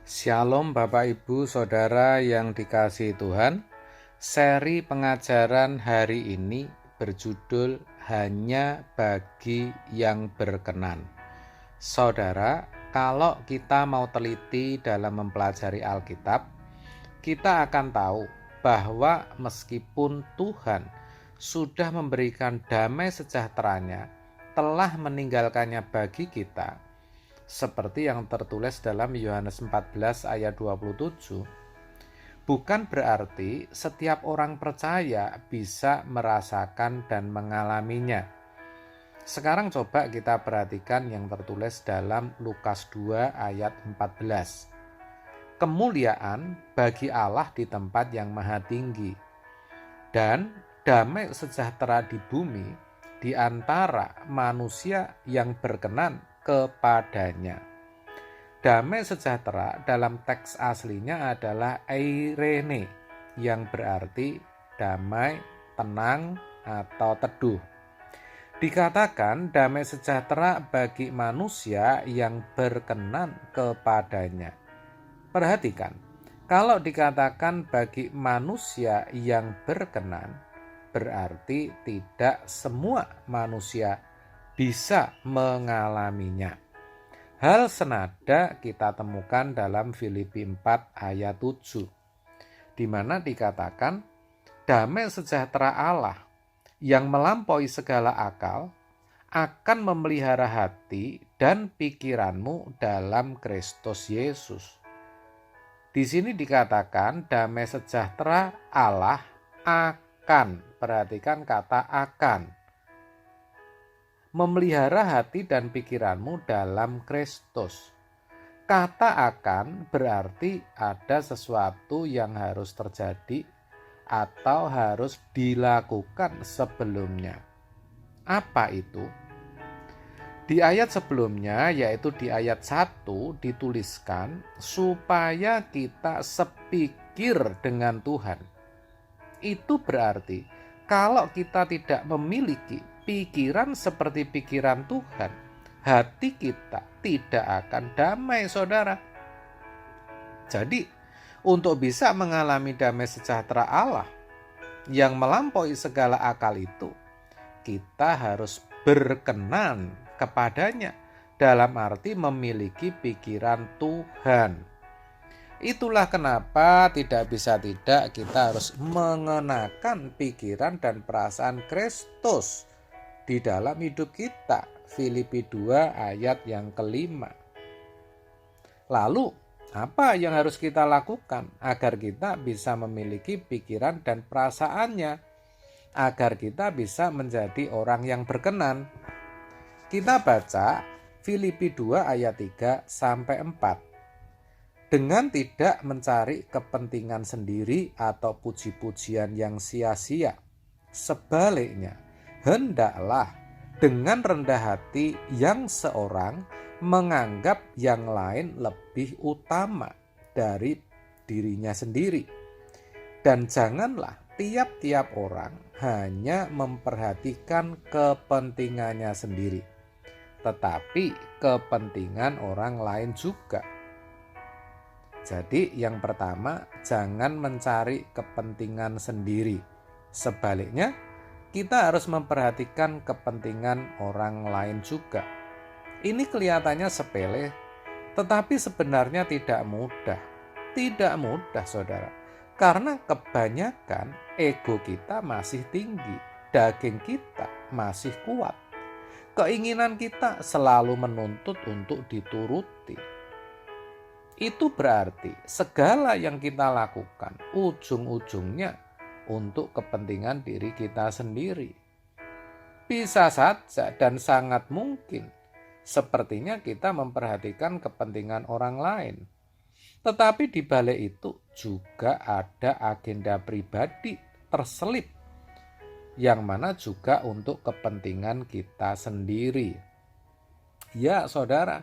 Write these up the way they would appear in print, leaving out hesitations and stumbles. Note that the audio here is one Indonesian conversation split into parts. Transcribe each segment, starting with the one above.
Shalom Bapak Ibu Saudara yang dikasihi Tuhan. Seri pengajaran hari ini berjudul Hanya Bagi Yang Berkenan. Saudara, kalau kita mau teliti dalam mempelajari Alkitab, kita akan tahu bahwa meskipun Tuhan sudah memberikan damai sejahteranya, telah meninggalkannya bagi kita, seperti yang tertulis dalam Yohanes 14 ayat 27, bukan berarti setiap orang percaya bisa merasakan dan mengalaminya. Sekarang coba kita perhatikan yang tertulis dalam Lukas 2 ayat 14. Kemuliaan bagi Allah di tempat yang maha tinggi, dan damai sejahtera di bumi di antara manusia yang berkenan kepadanya. Damai sejahtera dalam teks aslinya adalah eirene, yang berarti damai, tenang, atau teduh. Dikatakan damai sejahtera bagi manusia yang berkenan kepadanya. Perhatikan, kalau dikatakan bagi manusia yang berkenan, berarti tidak semua manusia bisa mengalaminya. Hal senada kita temukan dalam Filipi 4 ayat 7, di mana dikatakan damai sejahtera Allah yang melampaui segala akal akan memelihara hati dan pikiranmu dalam Kristus Yesus. Di sini dikatakan damai sejahtera Allah akan, perhatikan kata akan, memelihara hati dan pikiranmu dalam Kristus. Kata akan berarti ada sesuatu yang harus terjadi atau harus dilakukan sebelumnya. Apa itu? Di ayat sebelumnya, yaitu di ayat 1, dituliskan supaya kita sepikir dengan Tuhan. Itu berarti kalau kita tidak memiliki pikiran seperti pikiran Tuhan, hati kita tidak akan damai, saudara. Jadi, untuk bisa mengalami damai sejahtera Allah yang melampaui segala akal itu, kita harus berkenan kepadanya, dalam arti memiliki pikiran Tuhan. Itulah kenapa tidak bisa tidak kita harus mengenakan pikiran dan perasaan Kristus di dalam hidup kita. Filipi 2 ayat yang kelima. Lalu, apa yang harus kita lakukan agar kita bisa memiliki pikiran dan perasaannya, agar kita bisa menjadi orang yang berkenan? Kita baca Filipi 2 ayat 3 sampai 4. Dengan tidak mencari kepentingan sendiri atau puji-pujian yang sia-sia. Sebaliknya, hendaklah dengan rendah hati yang seorang menganggap yang lain lebih utama dari dirinya sendiri. Dan janganlah tiap-tiap orang hanya memperhatikan kepentingannya sendiri, tetapi kepentingan orang lain juga. Jadi yang pertama, jangan mencari kepentingan sendiri. Sebaliknya, kita harus memperhatikan kepentingan orang lain juga. Ini kelihatannya sepele, tetapi sebenarnya tidak mudah. Tidak mudah, saudara. Karena kebanyakan ego kita masih tinggi, daging kita masih kuat. Keinginan kita selalu menuntut untuk dituruti. Itu berarti segala yang kita lakukan ujung-ujungnya untuk kepentingan diri kita sendiri. Bisa saja dan sangat mungkin sepertinya kita memperhatikan kepentingan orang lain. Tetapi di balik itu juga ada agenda pribadi terselip, yang mana juga untuk kepentingan kita sendiri. Ya saudara,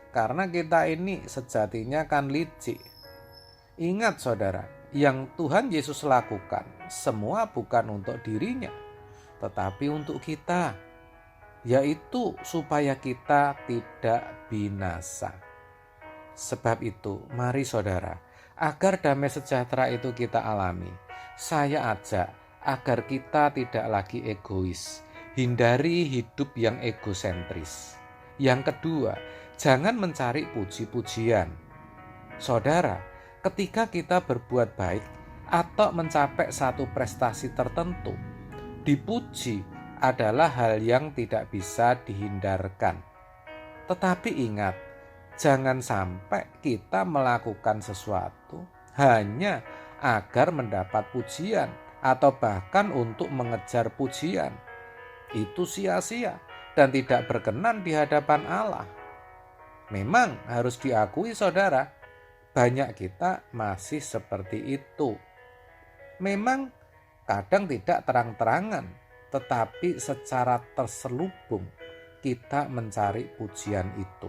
karena kita ini sejatinya kan licik. Ingat saudara, yang Tuhan Yesus lakukan semua bukan untuk dirinya, tetapi untuk kita, yaitu supaya kita tidak binasa. Sebab itu, mari saudara, agar damai sejahtera itu kita alami, saya ajak agar kita tidak lagi egois, hindari hidup yang egosentris. Yang kedua, jangan mencari puji-pujian. Saudara, ketika kita berbuat baik atau mencapai satu prestasi tertentu, dipuji adalah hal yang tidak bisa dihindarkan. Tetapi ingat, jangan sampai kita melakukan sesuatu hanya agar mendapat pujian atau bahkan untuk mengejar pujian. Itu sia-sia dan tidak berkenan di hadapan Allah. Memang harus diakui saudara, banyak kita masih seperti itu. Memang kadang tidak terang-terangan, tetapi secara terselubung kita mencari pujian itu.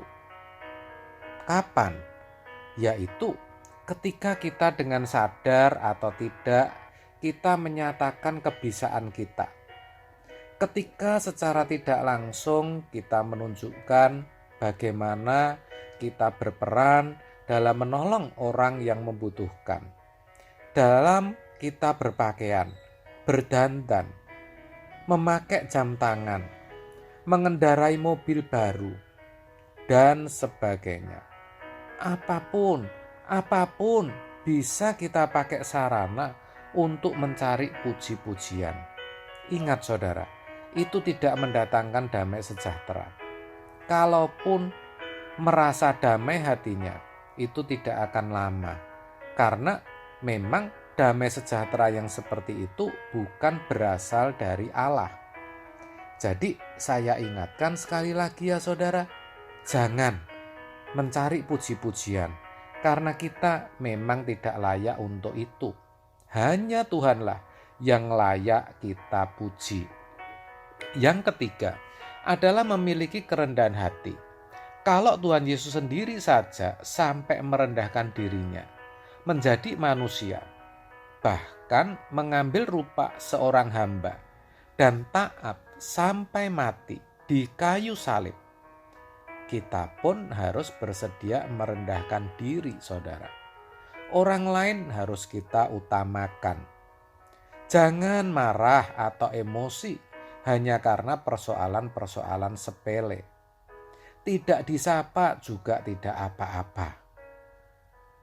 Kapan? Yaitu ketika kita dengan sadar atau tidak kita menyatakan kebisaan kita. Ketika secara tidak langsung kita menunjukkan bagaimana kita berperan dalam menolong orang yang membutuhkan. Dalam kita berpakaian, berdandan, memakai jam tangan, mengendarai mobil baru, dan sebagainya. Apapun bisa kita pakai sarana untuk mencari puji-pujian. Ingat saudara, itu tidak mendatangkan damai sejahtera. Kalaupun merasa damai hatinya, itu tidak akan lama. Karena memang damai sejahtera yang seperti itu bukan berasal dari Allah. Jadi saya ingatkan sekali lagi ya saudara, jangan mencari puji-pujian, karena kita memang tidak layak untuk itu. Hanya Tuhanlah yang layak kita puji. Yang ketiga adalah memiliki kerendahan hati. Kalau Tuhan Yesus sendiri saja sampai merendahkan dirinya, menjadi manusia, bahkan mengambil rupa seorang hamba, dan taat sampai mati di kayu salib, kita pun harus bersedia merendahkan diri saudara. Orang lain harus kita utamakan. Jangan marah atau emosi hanya karena persoalan-persoalan sepele. Tidak disapa juga tidak apa-apa.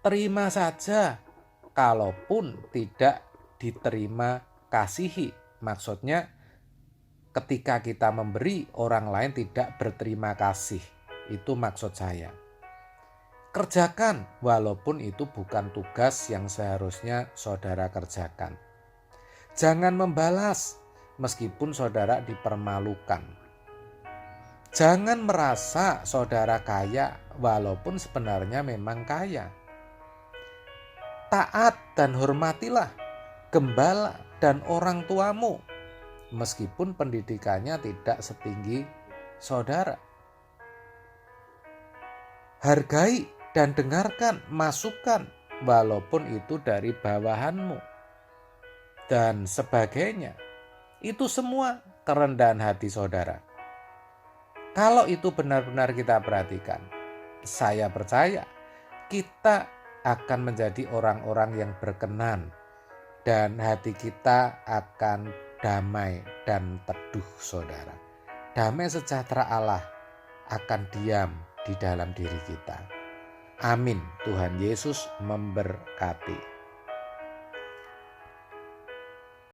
Terima saja, kalaupun tidak diterima kasihi. Maksudnya ketika kita memberi, orang lain tidak berterima kasih. Itu maksud saya. Kerjakan walaupun itu bukan tugas yang seharusnya saudara kerjakan. Jangan membalas meskipun saudara dipermalukan. Jangan merasa saudara kaya walaupun sebenarnya memang kaya. Taat dan hormatilah gembala dan orang tuamu meskipun pendidikannya tidak setinggi saudara. Hargai dan dengarkan masukan walaupun itu dari bawahanmu dan sebagainya. Itu semua kerendahan hati saudara. Kalau itu benar-benar kita perhatikan, saya percaya kita akan menjadi orang-orang yang berkenan dan hati kita akan damai dan teduh saudara. Damai sejahtera Allah akan diam di dalam diri kita. Amin. Tuhan Yesus memberkati.